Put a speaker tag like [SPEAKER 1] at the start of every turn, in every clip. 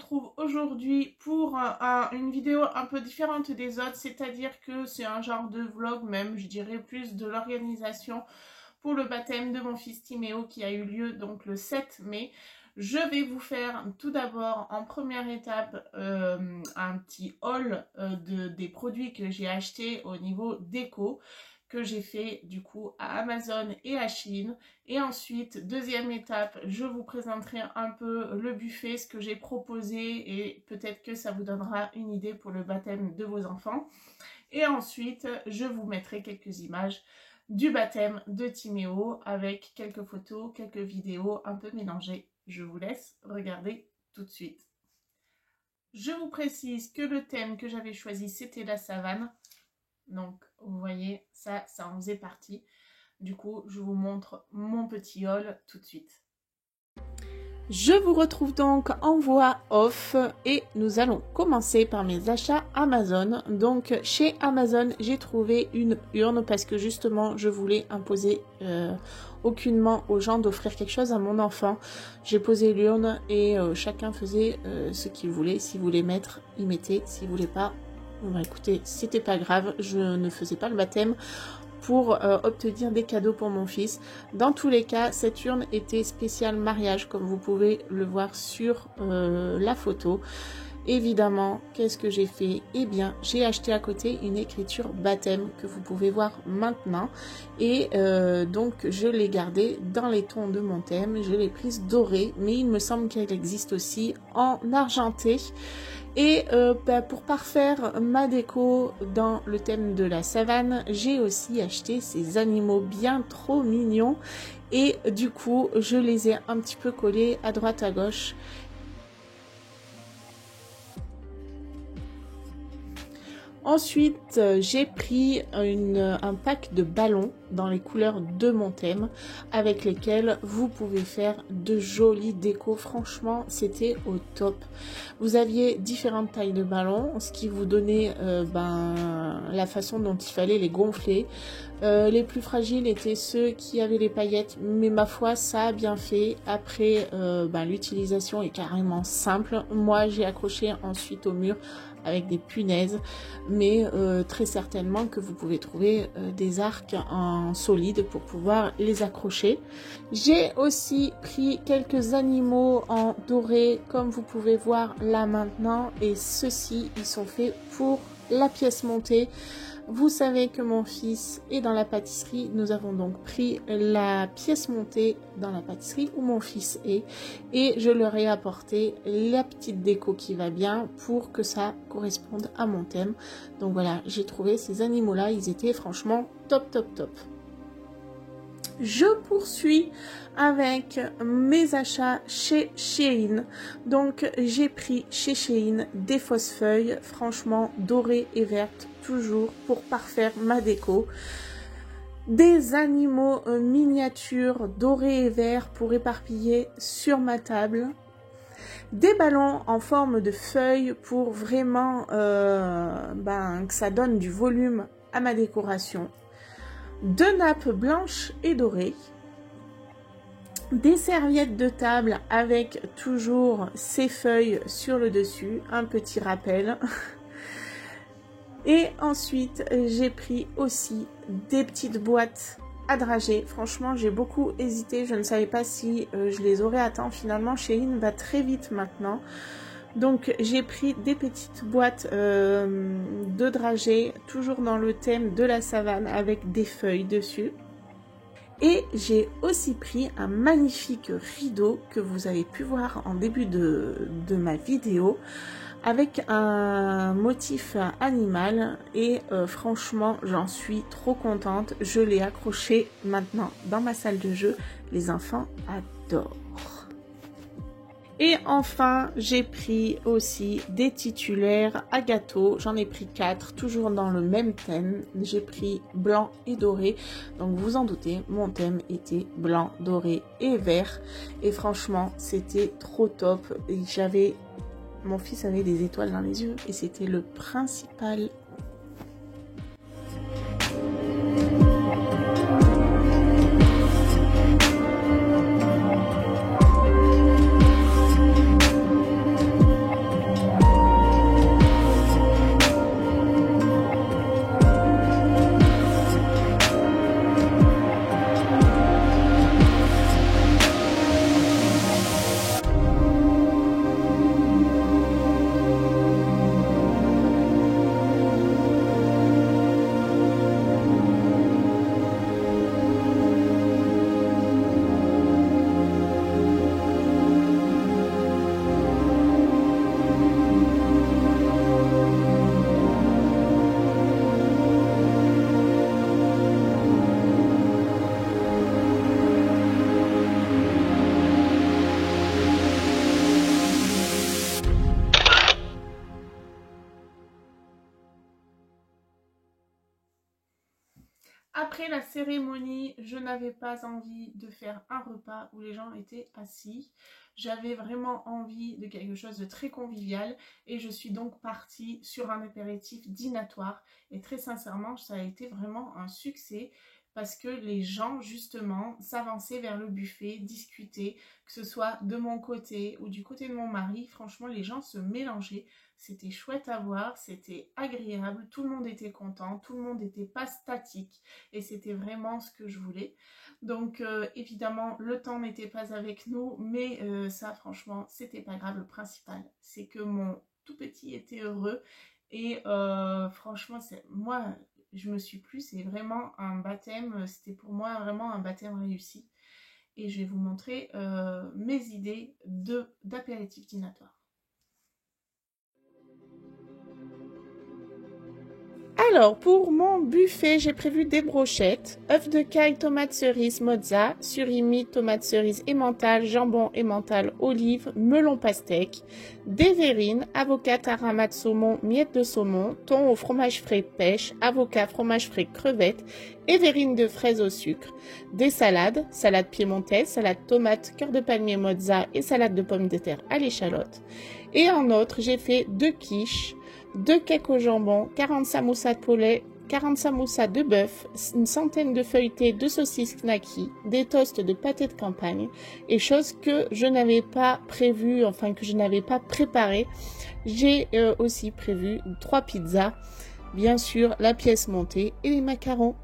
[SPEAKER 1] retrouve aujourd'hui pour une vidéo un peu différente des autres, c'est-à-dire que c'est un genre de vlog même, je dirais plus de l'organisation pour le baptême de mon fils Timéo qui a eu lieu donc le 7 mai. Je vais vous faire tout d'abord en première étape un petit haul des produits que j'ai achetés au niveau déco, que j'ai fait du coup à Amazon et à Shein. Et ensuite, deuxième étape, je vous présenterai un peu le buffet, ce que j'ai proposé et peut-être que ça vous donnera une idée pour le baptême de vos enfants. Et ensuite, je vous mettrai quelques images du baptême de Timéo avec quelques photos, quelques vidéos un peu mélangées. Je vous laisse regarder tout de suite. Je vous précise que le thème que j'avais choisi, c'était la savane. Donc, vous voyez, ça en faisait partie. Du coup, je vous montre mon petit haul tout de suite. Je vous retrouve donc en voix off et nous allons commencer par mes achats Amazon. Donc, chez Amazon, j'ai trouvé une urne parce que justement, je voulais imposer aucunement aux gens d'offrir quelque chose à mon enfant. J'ai posé l'urne et chacun faisait ce qu'il voulait. S'il voulait mettre, il mettait. S'il voulait pas, bah, écoutez, c'était pas grave, je ne faisais pas le baptême pour obtenir des cadeaux pour mon fils. Dans tous les cas, cette urne était spéciale mariage, comme vous pouvez le voir sur la photo. Évidemment, qu'est-ce que j'ai fait? Eh bien, j'ai acheté à côté une écriture baptême que vous pouvez voir maintenant. Et donc, je l'ai gardée dans les tons de mon thème. Je l'ai prise dorée, mais il me semble qu'elle existe aussi en argenté. Et pour parfaire ma déco dans le thème de la savane, j'ai aussi acheté ces animaux bien trop mignons. Et du coup, je les ai un petit peu collés à droite à gauche. Ensuite, j'ai pris un pack de ballons dans les couleurs de mon thème avec lesquels vous pouvez faire de jolies décos. Franchement, c'était au top. Vous aviez différentes tailles de ballons, ce qui vous donnait la façon dont il fallait les gonfler. Les plus fragiles étaient ceux qui avaient les paillettes, mais ma foi, ça a bien fait. Après, l'utilisation est carrément simple. Moi, j'ai accroché ensuite au mur avec des punaises, mais très certainement que vous pouvez trouver des arcs en solide pour pouvoir les accrocher. J'ai aussi pris quelques animaux en doré, comme vous pouvez voir là maintenant, et ceux-ci, ils sont faits pour la pièce montée. Vous savez que mon fils est dans la pâtisserie. Nous avons donc pris la pièce montée dans la pâtisserie où mon fils est. Et je leur ai apporté la petite déco qui va bien pour que ça corresponde à mon thème. Donc voilà, j'ai trouvé ces animaux-là. Ils étaient franchement top, top, top. Je poursuis avec mes achats chez Shein. Donc j'ai pris chez Shein des fausses feuilles, franchement dorées et vertes, toujours pour parfaire ma déco. Des animaux miniatures dorés et verts pour éparpiller sur ma table. Des ballons en forme de feuilles pour vraiment que ça donne du volume à ma décoration. 2 nappes blanches et dorées, des serviettes de table avec toujours ces feuilles sur le dessus, un petit rappel. Et ensuite, j'ai pris aussi des petites boîtes à dragées. Franchement, j'ai beaucoup hésité, je ne savais pas si je les aurais à temps. Finalement, Shein va très vite maintenant. Donc j'ai pris des petites boîtes de dragées, toujours dans le thème de la savane avec des feuilles dessus. Et j'ai aussi pris un magnifique rideau que vous avez pu voir en début de ma vidéo avec un motif animal et franchement j'en suis trop contente. Je l'ai accroché maintenant dans ma salle de jeu, les enfants adorent. Et enfin, j'ai pris aussi des titulaires à gâteau. J'en ai pris 4, toujours dans le même thème. J'ai pris blanc et doré. Donc vous en doutez, mon thème était blanc, doré et vert. Et franchement, c'était trop top. Et mon fils avait des étoiles dans les yeux et c'était le principal. Après la cérémonie, je n'avais pas envie de faire un repas où les gens étaient assis. J'avais vraiment envie de quelque chose de très convivial et je suis donc partie sur un apéritif dînatoire. Et très sincèrement, ça a été vraiment un succès parce que les gens, justement, s'avançaient vers le buffet, discutaient, que ce soit de mon côté ou du côté de mon mari. Franchement, les gens se mélangeaient. C'était chouette à voir, c'était agréable, tout le monde était content, tout le monde n'était pas statique et c'était vraiment ce que je voulais. Donc évidemment, le temps n'était pas avec nous, mais ça franchement, c'était pas grave. Le principal, c'est que mon tout petit était heureux et franchement, moi, je me suis plu, c'est vraiment un baptême, c'était pour moi vraiment un baptême réussi. Et je vais vous montrer mes idées d'apéritif dînatoire. Alors, pour mon buffet, j'ai prévu des brochettes, œufs de caille, tomates cerises, mozza, surimi, tomates cerises emmental, jambon emmental, olive, melon pastèque, des verrines, avocat tarama de saumon, miettes de saumon, thon au fromage frais pêche, avocat, fromage frais crevettes et verrines de fraises au sucre, des salades, salade piémontaise, salade tomate, cœur de palmier mozza et salade de pommes de terre à l'échalote. Et en autre, j'ai fait 2 quiches, 2 cakes au jambon, 40 samoussas de poulet, 40 samoussas de bœuf, une centaine de feuilletés de saucisses knacky, des toasts de pâté de campagne et chose que je n'avais pas prévu, enfin que je n'avais pas préparé. J'ai aussi prévu 3 pizzas, bien sûr la pièce montée et les macarons.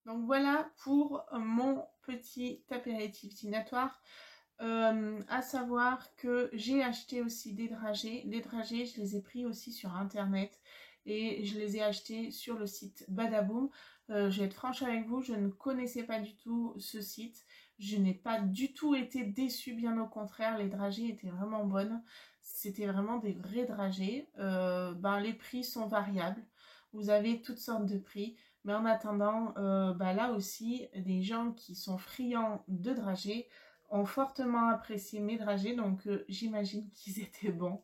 [SPEAKER 1] Donc voilà pour mon petit apéritif dînatoire. À savoir que j'ai acheté aussi des dragées. Les dragées, je les ai pris aussi sur internet et je les ai achetés sur le site Badaboom. Je vais être franche avec vous, je ne connaissais pas du tout ce site. Je n'ai pas du tout été déçue, bien au contraire, les dragées étaient vraiment bonnes. C'était vraiment des vrais dragées. Les prix sont variables. Vous avez toutes sortes de prix. Mais en attendant, là aussi, des gens qui sont friands de dragées ont fortement apprécié mes dragées, donc j'imagine qu'ils étaient bons.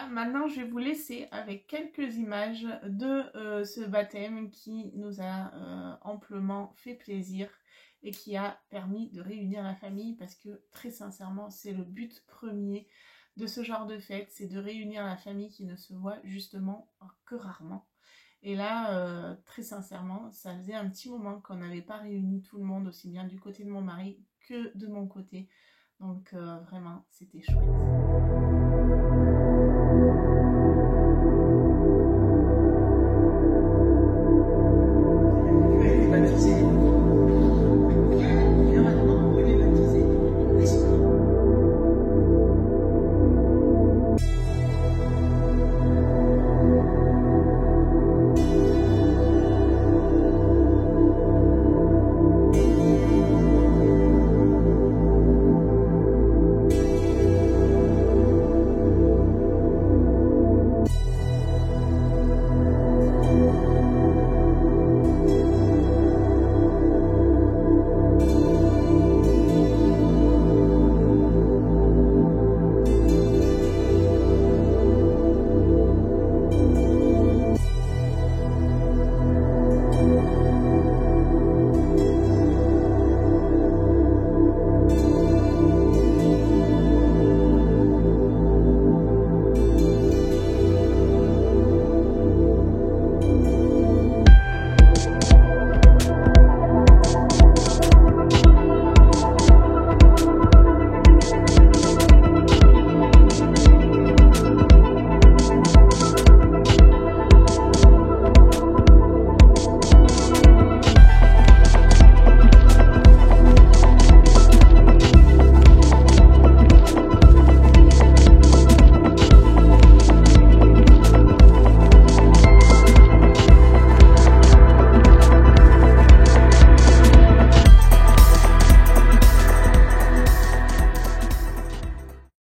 [SPEAKER 1] Maintenant, je vais vous laisser avec quelques images de ce baptême qui nous a amplement fait plaisir et qui a permis de réunir la famille parce que très sincèrement, c'est le but premier de ce genre de fête, c'est de réunir la famille qui ne se voit justement que rarement. Et là, très sincèrement, ça faisait un petit moment qu'on n'avait pas réuni tout le monde, aussi bien du côté de mon mari que de mon côté. Donc vraiment, c'était chouette.